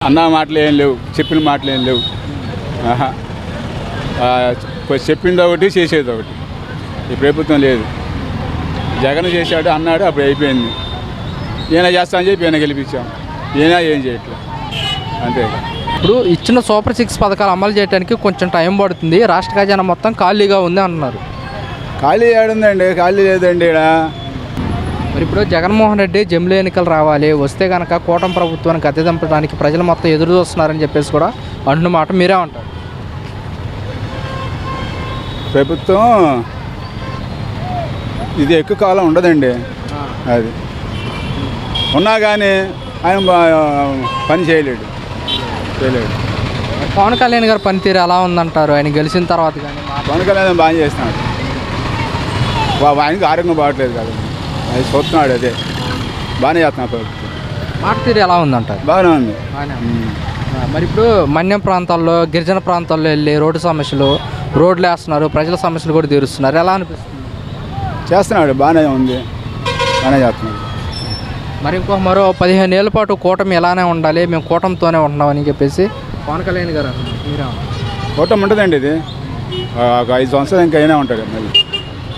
అన్న మాటలు ఏం లేవు, చెప్పిన మాటలు ఏం లేవు. చెప్పింది ఒకటి, చేసేది ఒకటి. ఈ ప్రభుత్వం లేదు. జగన్ చేశాడు అన్నాడు, అప్పుడు అయిపోయింది. ఈయన చేస్తా అని చెప్పి ఈయన గెలిపించాం. ఈయన ఏం చేయట్లేదు, అంతే. ఇప్పుడు ఇచ్చిన సూపర్ 6 పథకాలు అమలు చేయడానికి కొంచెం టైం పడుతుంది, రాష్ట్ర ఖజానా మొత్తం ఖాళీగా ఉంది అంటున్నారు. ఖాళీ ఏడుందండి? ఖాళీ లేదండి ఇక్కడ. మరి ఇప్పుడు జగన్మోహన్ రెడ్డి జమిలీ ఎన్నికలు రావాలి, వస్తే కనుక కూటమి ప్రభుత్వానికి గద్దె దింపడానికి ప్రజలు మొత్తం ఎదురు చూస్తున్నారని చెప్పేసి కూడా అంటున్న మాట మీరే అంటారు. ప్రభుత్వం ఇది ఎక్కువ కాలం ఉండదండి. అది ఉన్నా కానీ ఆయన పని చేయలేడు. పవన్ కళ్యాణ్ గారు పనితీరు ఎలా ఉందంటారు ఆయన గెలిచిన తర్వాత? కానీ పవన్ కళ్యాణ్ బాగా చేస్తున్నాడు. ఆయనకి ఆరోగ్యం బాగట్లేదు కదా, అది చూస్తున్నాడు. అదే బాగానే చేస్తున్నాడు ప్రభుత్వం. మాట తీరు ఎలా ఉందంటారు? బాగానే ఉంది. మరి ఇప్పుడు మన్యం ప్రాంతాల్లో, గిరిజన ప్రాంతాల్లో వెళ్ళి రోడ్డు సమస్యలు, రోడ్లు వేస్తున్నారు, ప్రజల సమస్యలు కూడా తీరుస్తున్నారు. ఎలా అనిపిస్తుంది? చేస్తున్నాడు, బాగానే ఉంది, బాగానే చేస్తున్నాడు. మరి మరో 15 ఏళ్ళ పాటు కూటమి ఎలానే ఉండాలి, మేము కూటమితోనే ఉంటున్నామని చెప్పేసి పవన్ కళ్యాణ్ గారు అన్నారు. కూటమి ఉంటుందండి. ఇది ఒక 5 సంవత్సరాలు ఇంకా అయినా ఉంటాడు మళ్ళీ.